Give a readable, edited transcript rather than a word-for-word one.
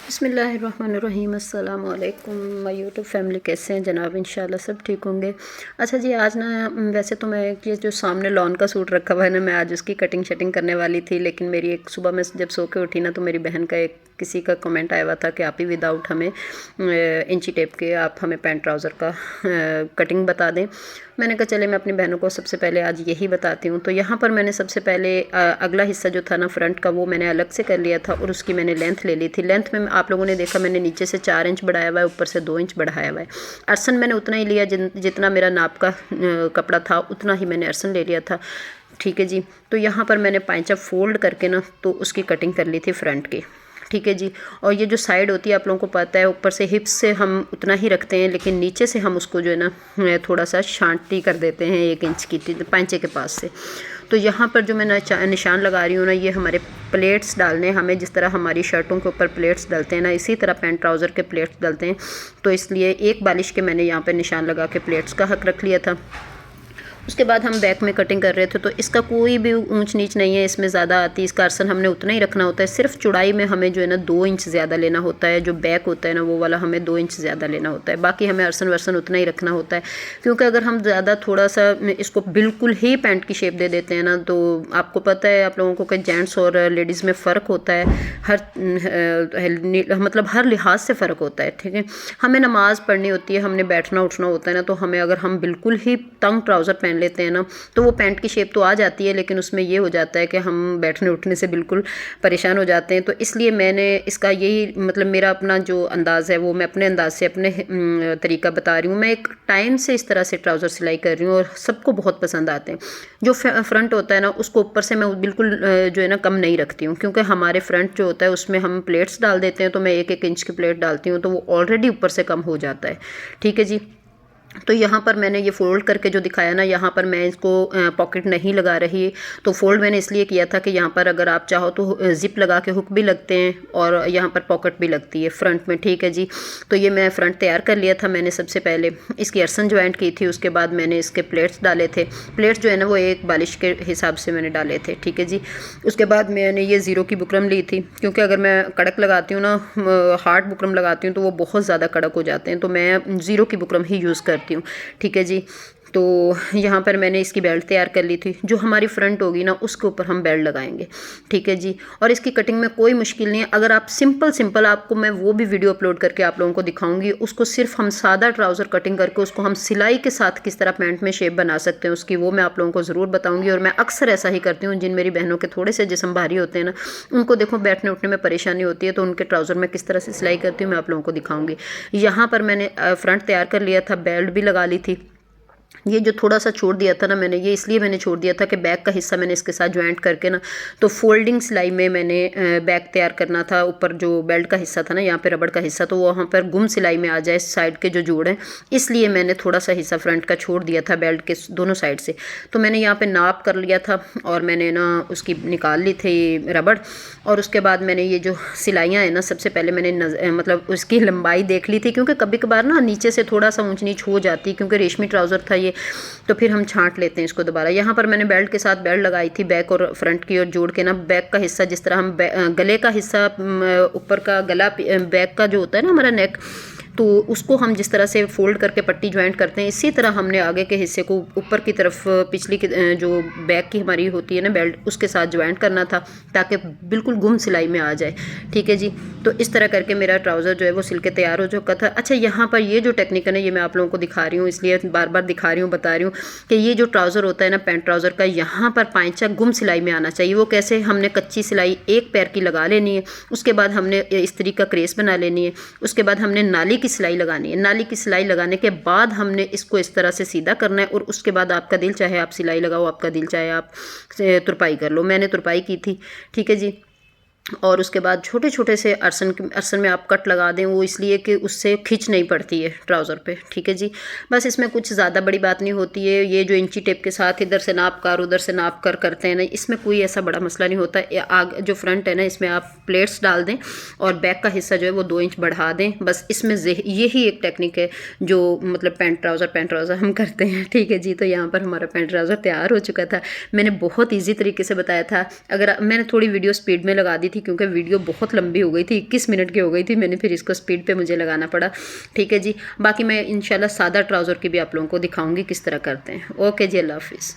बिस्मिल्लाहिर्रहमानिर्रहीम। अस्सलाम वालेकुम माय यूट्यूब फैमिली, कैसे हैं जनाब? इंशाल्लाह सब ठीक होंगे। अच्छा जी, आज ना वैसे तो मैं ये जो सामने लॉन का सूट रखा हुआ है ना, मैं आज उसकी कटिंग शटिंग करने वाली थी, लेकिन मेरी एक सुबह मैं जब सो के उठी ना, तो मेरी बहन का एक किसी का कमेंट आया हुआ था कि आप ही विदाउट हमें इंची टेप के आप हमें पैंट ट्राउज़र का कटिंग बता दें। मैंने कहा चले मैं अपनी बहनों को सबसे पहले आज यही बताती हूँ। तो यहाँ पर मैंने सबसे पहले अगला हिस्सा जो था ना फ्रंट का, वो मैंने अलग से कर लिया था और उसकी मैंने लेंथ ले ली थी। लेंथ में आप लोगों ने देखा मैंने नीचे से 4 इंच बढ़ाया हुआ है, ऊपर से 2 इंच बढ़ाया हुआ है। अरसन मैंने उतना ही लिया जितना मेरा नाप का कपड़ा था, उतना ही मैंने अरसन ले लिया था। ठीक है जी। तो यहाँ पर मैंने पाइचा फोल्ड करके ना तो उसकी कटिंग कर ली थी फ्रंट की। ठीक है जी। और ये जो साइड होती है आप लोगों को पता है, ऊपर से हिप्स से हम उतना ही रखते हैं, लेकिन नीचे से हम उसको जो है ना थोड़ा सा शांति कर देते हैं 1 इंच की पांचे के पास से। तो यहाँ पर जो मैं निशान लगा रही हूँ ना, ये हमारे प्लेट्स डालने हैं हमें, जिस तरह हमारी शर्टों के ऊपर प्लेट्स डलते हैं ना, इसी तरह पैंट ट्राउज़र के प्लेट्स डलते हैं। तो इसलिए एक बालिश के मैंने यहाँ पर निशान लगा के प्लेट्स का हक रख लिया था। उसके बाद हम बैक में कटिंग कर रहे थे, तो इसका कोई भी ऊंच नीच नहीं है, इसमें ज़्यादा आती है। इसका अरसन हमने उतना ही रखना होता है, सिर्फ चौड़ाई में हमें जो है ना 2 इंच ज़्यादा लेना होता है। जो बैक होता है ना वो वाला हमें 2 इंच ज़्यादा लेना होता है, बाकी हमें अरसन वर्सन उतना ही रखना होता है। क्योंकि अगर हम ज़्यादा थोड़ा सा इसको बिल्कुल ही पैंट की शेप दे देते हैं ना, तो आपको पता है आप लोगों को कि जेंट्स और लेडीज़ में फ़र्क होता है, मतलब हर लिहाज से फ़र्क होता है। ठीक है, हमें नमाज़ पढ़नी होती है, हमने बैठना उठना होता है ना, तो हमें अगर हम बिल्कुल ही तंग ट्राउज़र पहन लेते हैं ना, तो वो पैंट की शेप तो आ जाती है, लेकिन उसमें ये हो जाता है कि हम बैठने उठने से बिल्कुल परेशान हो जाते हैं। तो इसलिए मैंने इसका यही मतलब मेरा अपना जो अंदाज़ है वो मैं अपने अंदाज से अपने तरीका बता रही हूँ। मैं एक टाइम से इस तरह से ट्राउज़र सिलाई कर रही हूँ और सबको बहुत पसंद आते हैं। जो फ्रंट होता है ना उसको ऊपर से मैं बिल्कुल जो है ना कम नहीं रखती हूँ, क्योंकि हमारे फ्रंट जो होता है उसमें हम प्लेट्स डाल देते हैं, तो मैं 1-1 इंच की प्लेट डालती हूँ, तो वो ऑलरेडी ऊपर से कम हो जाता है। ठीक है जी। तो यहाँ पर मैंने ये फ़ोल्ड करके जो दिखाया ना, यहाँ पर मैं इसको पॉकेट नहीं लगा रही। तो फ़ोल्ड मैंने इसलिए किया था कि यहाँ पर अगर आप चाहो तो ज़िप लगा के हुक भी लगते हैं और यहाँ पर पॉकेट भी लगती है फ्रंट में। ठीक है जी। तो ये मैं फ्रंट तैयार कर लिया था। मैंने सबसे पहले इसकी अरसन ज्वाइंट की थी, उसके बाद मैंने इसके प्लेट्स डाले थे। प्लेट्स जो है ना वो एक बालिश के हिसाब से मैंने डाले थे। ठीक है जी। उसके बाद मैंने ये ज़ीरो की बुकरम ली थी, क्योंकि अगर मैं कड़क लगाती हूँ ना, हार्ड बुकरम लगाती हूँ, तो वो बहुत ज़्यादा कड़क हो जाते हैं, तो मैं ज़ीरो की बुकरम ही यूज़ करती हूँ। ठीक है जी। तो यहाँ पर मैंने इसकी बेल्ट तैयार कर ली थी। जो हमारी फ्रंट होगी ना उसके ऊपर हम बेल्ट लगाएंगे। ठीक है जी। और इसकी कटिंग में कोई मुश्किल नहीं है। अगर आप सिंपल आपको मैं वो भी वीडियो अपलोड करके आप लोगों को दिखाऊंगी। उसको सिर्फ हम सादा ट्राउज़र कटिंग करके उसको हम सिलाई के साथ किस तरह पैंट में शेप बना सकते हैं उसकी, वो मैं आप लोगों को ज़रूर बताऊँगी। और मैं अक्सर ऐसा ही करती हूँ। जिन मेरी बहनों के थोड़े से जिस्म भारी होते हैं ना, उनको देखो बैठने उठने में परेशानी होती है, तो उनके ट्राउज़र में किस तरह से सिलाई करती हूँ मैं आप लोगों को दिखाऊँगी। यहाँ पर मैंने फ्रंट तैयार कर लिया था, बेल्ट भी लगा ली थी। ये जो थोड़ा सा छोड़ दिया था ना मैंने, ये इसलिए मैंने छोड़ दिया था कि बैक का हिस्सा मैंने इसके साथ ज्वाइंट करके ना, तो फोल्डिंग सिलाई में मैंने बैक तैयार करना था। ऊपर जो बेल्ट का हिस्सा था ना, यहाँ पे रबड़ का हिस्सा, तो वहाँ पर गुम सिलाई में आ जाए साइड के जो जोड़ हैं, इसलिए मैंने थोड़ा सा हिस्सा फ्रंट का छोड़ दिया था बेल्ट के दोनों साइड से। तो मैंने यहाँ पर नाप कर लिया था और मैंने ना उसकी निकाल ली थी रबड़। और उसके बाद मैंने ये जो सिलाइयाँ हैं ना, सबसे पहले मैंने मतलब उसकी लंबाई देख ली थी, क्योंकि कभी कभार ना नीचे से थोड़ा सा ऊंच नीच हो जाती, क्योंकि रेशमी ट्राउज़र था ये, तो फिर हम छांट लेते हैं इसको दोबारा। यहाँ पर मैंने बेल्ट के साथ बेल्ट लगाई थी बैक और फ्रंट की, और जोड़ के ना बैक का हिस्सा जिस तरह हम गले का हिस्सा ऊपर का गला बैक का जो होता है ना हमारा नेक, तो उसको हम जिस तरह से फोल्ड करके पट्टी ज्वाइंट करते हैं, इसी तरह हमने आगे के हिस्से को ऊपर की तरफ पिछली जो बैक की हमारी होती है ना बेल्ट, उसके साथ ज्वाइंट करना था, ताकि बिल्कुल गुम सिलाई में आ जाए। ठीक है जी। तो इस तरह करके मेरा ट्राउज़र जो है वो सिल के तैयार हो चुका था। अच्छा, यहाँ पर ये जो टेक्निक है ना, ये मैं आप लोगों को दिखा रही हूँ, इसलिए बार बार दिखा रही हूँ, बता रही हूँ कि ये जो ट्राउज़र होता है ना पैंट ट्राउज़र का, यहाँ पर पाइचा गुम सिलाई में आना चाहिए। वो कैसे? हमने कच्ची सिलाई एक पैर की लगा लेनी है, उसके बाद हमने इस्त्री का क्रेस बना लेनी है, उसके बाद हमने नाली की सिलाई लगानी है। नाली की सिलाई लगाने के बाद हमने इसको इस तरह से सीधा करना है, और उसके बाद आपका दिल चाहे आप सिलाई लगाओ, आपका दिल चाहे आप तुरपाई कर लो। मैंने तुरपाई की थी। ठीक है जी। और उसके बाद छोटे छोटे से अरसन में आप कट लगा दें, वो इसलिए कि उससे खिंच नहीं पड़ती है ट्राउज़र पे। ठीक है जी। बस इसमें कुछ ज़्यादा बड़ी बात नहीं होती है। ये जो इंची टेप के साथ इधर से नाप कर उधर से नाप कर करते हैं ना, इसमें कोई ऐसा बड़ा मसला नहीं होता। आगे जो फ्रंट है ना, इसमें आप प्लेट्स डाल दें और बैक का हिस्सा जो है वो 2 इंच बढ़ा दें। बस इसमें यही एक टेक्निक है जो मतलब पैंट ट्राउज़र हम करते हैं। ठीक है जी। तो यहाँ पर हमारा पैंट ट्राउज़र तैयार हो चुका था। मैंने बहुत ईजी तरीके से बताया था। अगर मैंने थोड़ी वीडियो स्पीड में लगा दी थी, थी क्योंकि वीडियो बहुत लंबी हो गई थी, 21 मिनट की हो गई थी। मैंने फिर इसको स्पीड पे मुझे लगाना पड़ा। ठीक है जी, बाकी मैं इंशाल्लाह सादा ट्राउज़र की भी आप लोगों को दिखाऊंगी किस तरह करते हैं। ओके जी, अल्लाह हाफिज़।